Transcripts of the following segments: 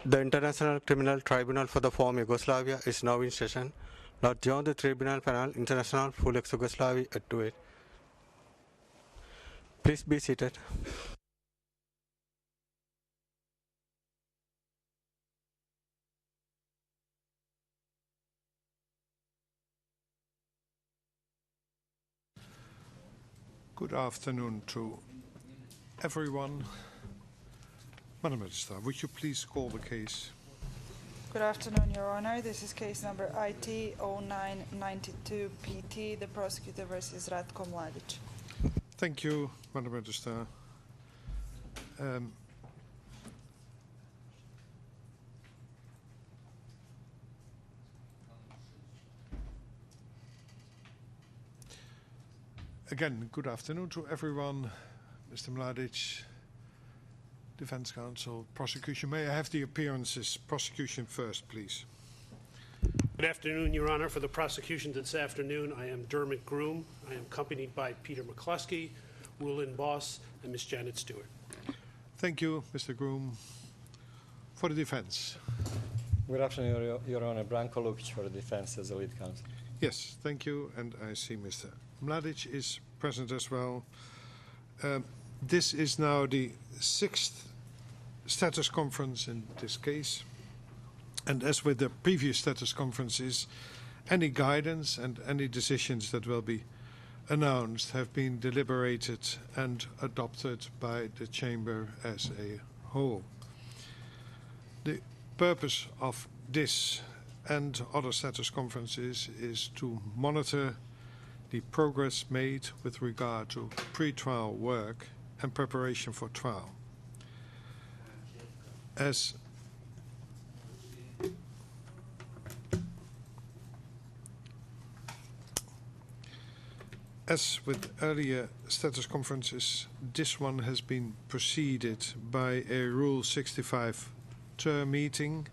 The International Criminal Tribunal for the former Yugoslavia is now in session. Now join the Tribunal Penal International for ex-Yugoslavia at 2:08. Please be seated. Good afternoon to everyone. Madam Minister, would you please call the case? Good afternoon, Your Honor. This is case number IT 0992 PT, the prosecutor versus Ratko Mladic. Thank you, Madam Minister. Again, good afternoon to everyone. Mr. Mladic, Defense Counsel, Prosecution. May I have the appearances? Prosecution first, please. Good afternoon, Your Honor. For the prosecution this afternoon, I am Dermot Groom. I am accompanied by Peter McCluskey, Woolen Boss, and Ms. Janet Stewart. Thank you, Mr. Groom. For the defense. Good afternoon, Your Honor. Branko Lukic for the defense as the lead counsel. Yes, thank you. And I see Mr. Mladic is present as well. This is now the 6th status conference in this case. And as with the previous status conferences, any guidance and any decisions that will be announced have been deliberated and adopted by the Chamber as a whole. The purpose of this and other status conferences is to monitor the progress made with regard to pre-trial work and preparation for trial. As with earlier status conferences, this one has been preceded by a Rule 65 term meeting,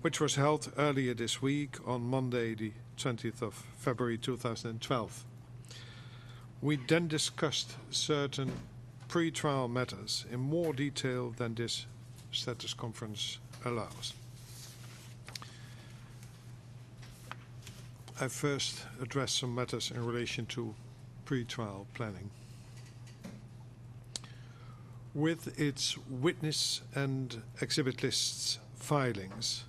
which was held earlier this week on Monday, the 20th of February 2012. We then discussed certain pre-trial matters in more detail than this status conference allows. I first address some matters in relation to pre-trial planning. With its witness and exhibit lists filings,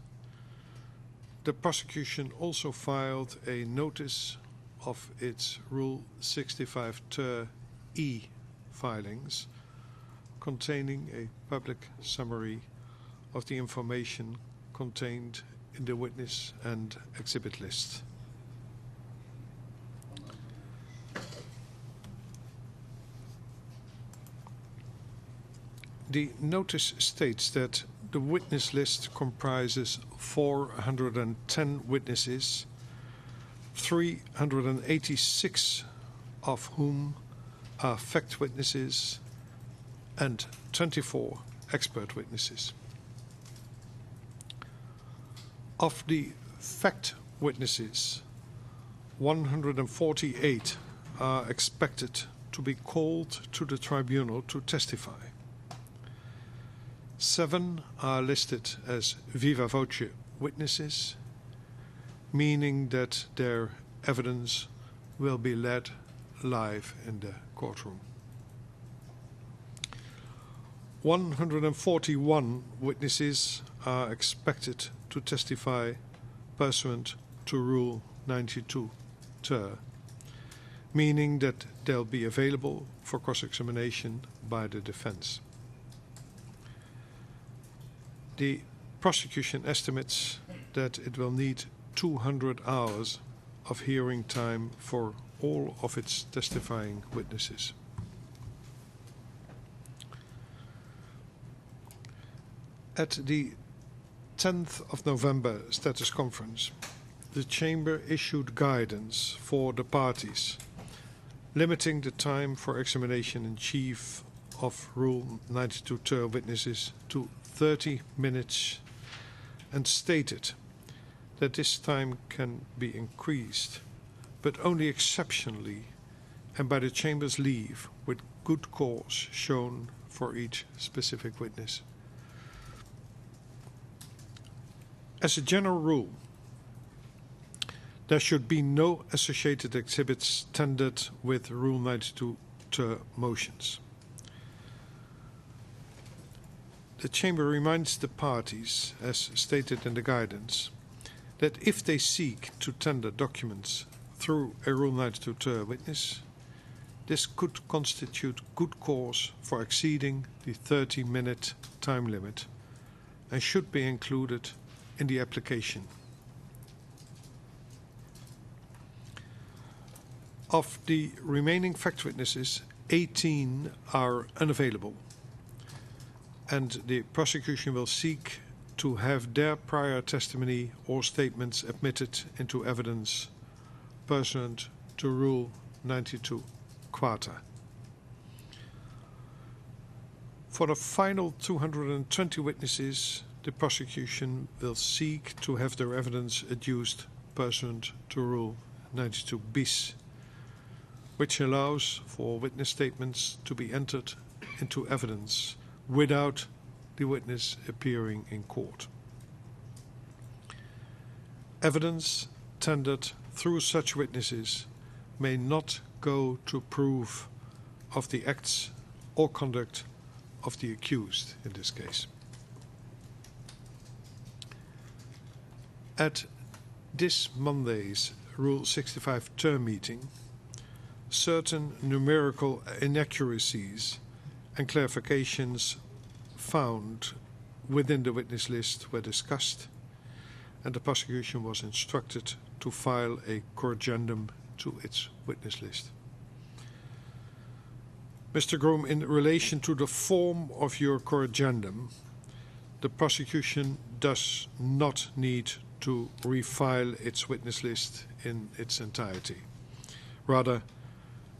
the prosecution also filed a notice of its Rule 65 ter E filings containing a public summary of the information contained in the witness and exhibit list. The notice states that the witness list comprises 410 witnesses, 386 of whom are fact witnesses and 24 expert witnesses. Of the fact witnesses, 148 are expected to be called to the tribunal to testify. 7 are listed as viva voce witnesses, meaning that their evidence will be led live in the courtroom. 141 witnesses are expected to testify pursuant to Rule 92 ter, meaning that they'll be available for cross-examination by the defense. The prosecution estimates that it will need 200 hours of hearing time for all of its testifying witnesses. At the 10th of November status conference, the Chamber issued guidance for the parties, limiting the time for examination in chief of Rule 92 ter witnesses to 30 minutes and stated that this time can be increased, but only exceptionally and by the Chamber's leave with good cause shown for each specific witness. As a general rule, there should be no associated exhibits tendered with Rule 92 motions. The Chamber reminds the parties, as stated in the guidance, that if they seek to tender documents through a Rule 92 witness, this could constitute good cause for exceeding the 30-minute time limit and should be included in the application. Of the remaining fact witnesses, 18 are unavailable, and the prosecution will seek to have their prior testimony or statements admitted into evidence pursuant to Rule 92 Quata. For the final 220 witnesses, the prosecution will seek to have their evidence adduced pursuant to Rule 92 bis, which allows for witness statements to be entered into evidence without the witness appearing in court. Evidence tendered through such witnesses may not go to proof of the acts or conduct of the accused in this case. At this Monday's Rule 65 term meeting, certain numerical inaccuracies and clarifications found within the witness list were discussed, and the prosecution was instructed to file a corrigendum to its witness list. Mr. Groom, in relation to the form of your corrigendum, the prosecution does not need to refile its witness list in its entirety. Rather,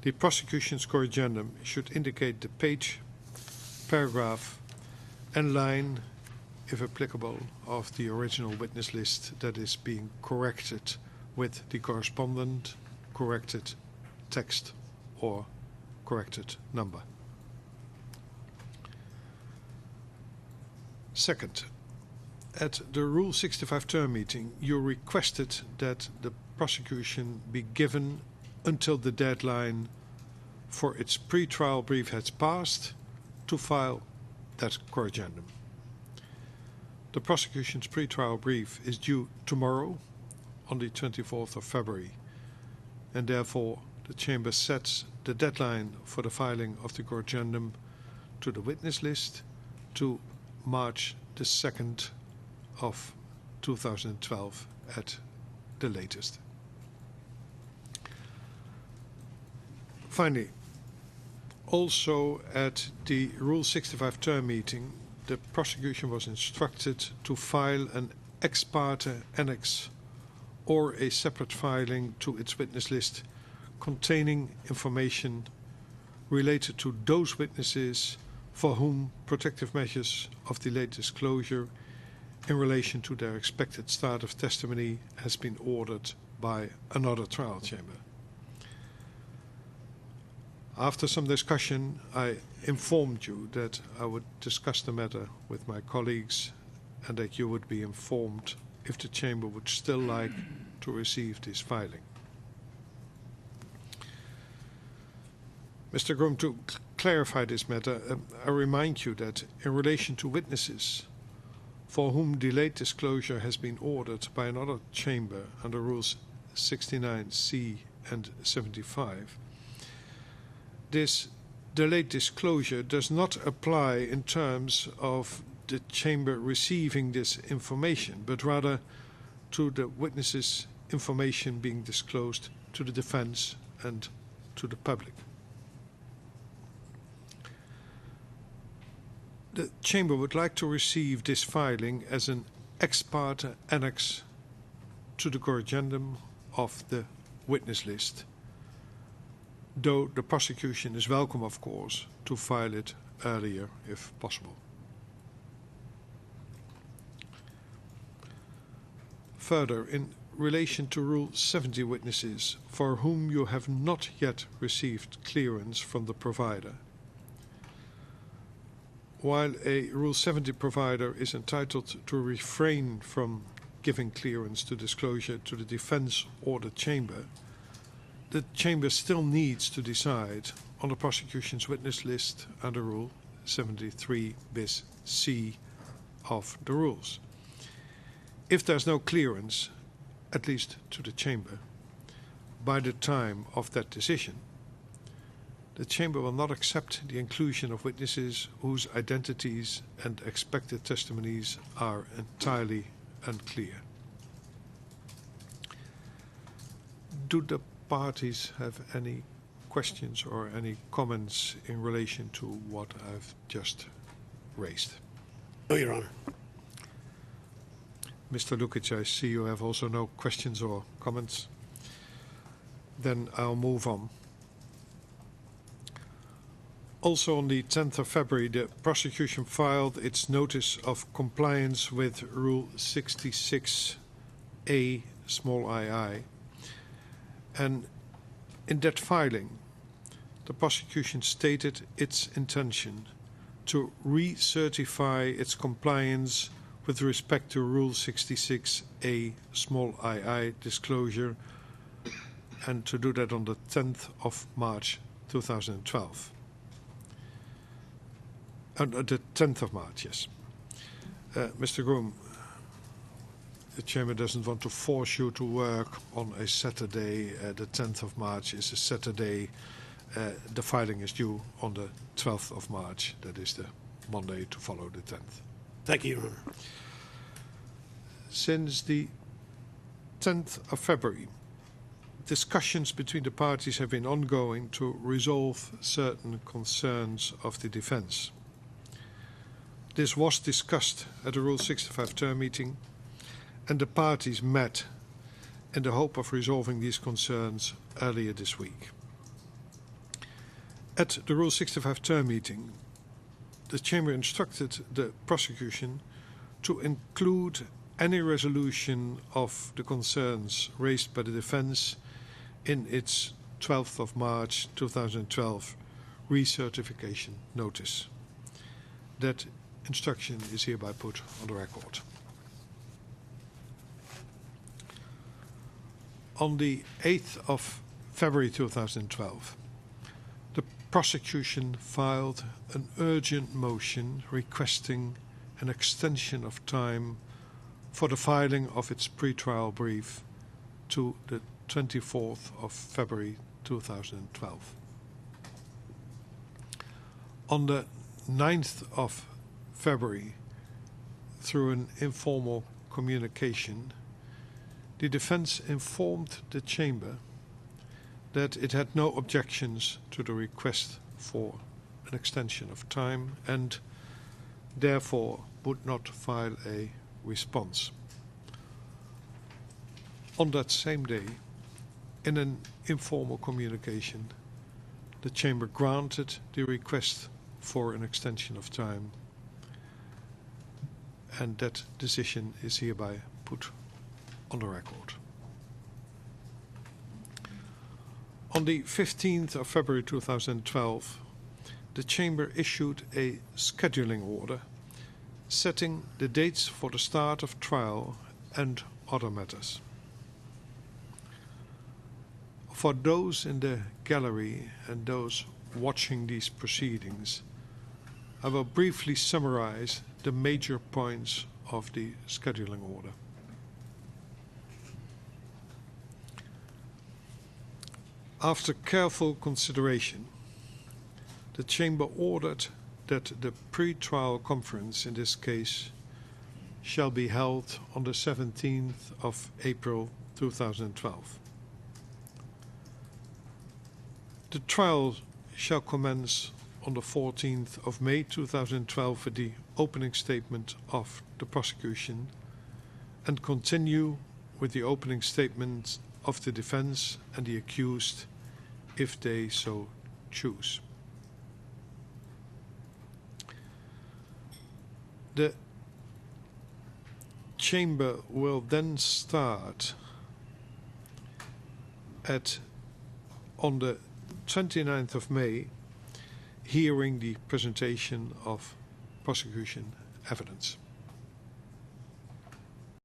the prosecution's corrigendum should indicate the page, paragraph, and line, if applicable, of the original witness list that is being corrected with the correspondent corrected text or corrected number. Second, at the Rule 65 term meeting, you requested that the prosecution be given until the deadline for its pre-trial brief has passed to file that corrigendum. The prosecution's pre-trial brief is due tomorrow, on the 24th of February, and therefore the Chamber sets the deadline for the filing of the corrigendum to the witness list to March the 2nd of 2012 at the latest. Finally, also at the Rule 65 term meeting, the prosecution was instructed to file an ex parte annex or a separate filing to its witness list containing information related to those witnesses for whom protective measures of delayed disclosure in relation to their expected start of testimony has been ordered by another trial chamber. After some discussion, I informed you that I would discuss the matter with my colleagues and that you would be informed if the Chamber would still like to receive this filing. Mr. Groom, to clarify this matter, I remind you that in relation to witnesses for whom delayed disclosure has been ordered by another chamber under Rules 69C and 75, this delayed disclosure does not apply in terms of the chamber receiving this information, but rather to the witnesses' information being disclosed to the defense and to the public. The chamber would like to receive this filing as an ex parte annex to the corrigendum of the witness list, though the prosecution is welcome, of course, to file it earlier if possible. Further, in relation to Rule 70 witnesses for whom you have not yet received clearance from the provider, while a Rule 70 provider is entitled to refrain from giving clearance to disclosure to the defense or the chamber still needs to decide on the prosecution's witness list under Rule 73 bis C of the rules. If there's no clearance, at least to the chamber, by the time of that decision, the chamber will not accept the inclusion of witnesses whose identities and expected testimonies are entirely unclear. Do the parties have any questions or any comments in relation to what I've just raised? No, Your Honor. Mr. Lukic, I see you have also no questions or comments. Then I'll move on. Also on the 10th of February, the prosecution filed its notice of compliance with Rule 66A small ii. And in that filing, the prosecution stated its intention to recertify its compliance with respect to Rule 66A small ii disclosure, and to do that on the 10th of March 2012. The 10th of March, yes. Mr. Groom, the Chamber doesn't want to force you to work on a Saturday. The 10th of March is a Saturday. The filing is due on the 12th of March. That is the Monday to follow the 10th. Thank you, Your Honor. Since the 10th of February, discussions between the parties have been ongoing to resolve certain concerns of the defense. This was discussed at the Rule 65 term meeting, and the parties met in the hope of resolving these concerns earlier this week. At the Rule 65 term meeting, the Chamber instructed the prosecution to include any resolution of the concerns raised by the defense in its 12th of March 2012 recertification notice. That instruction is hereby put on the record. On the 8th of February 2012, the prosecution filed an urgent motion requesting an extension of time for the filing of its pretrial brief to the 24th of February 2012. On the 9th of February, through an informal communication, the defense informed the Chamber that it had no objections to the request for an extension of time and therefore would not file a response. On that same day, in an informal communication, the Chamber granted the request for an extension of time, and that decision is hereby put on the record. On the 15th of February 2012, the Chamber issued a scheduling order setting the dates for the start of trial and other matters. For those in the gallery and those watching these proceedings, I will briefly summarize the major points of the scheduling order. After careful consideration, the Chamber ordered that the pre-trial conference in this case shall be held on the 17th of April 2012. The trial shall commence on the 14th of May 2012 with the opening statement of the prosecution and continue with the opening statement of the defense and the accused if they so choose. The Chamber will then start on the 29th of May, hearing the presentation of prosecution evidence.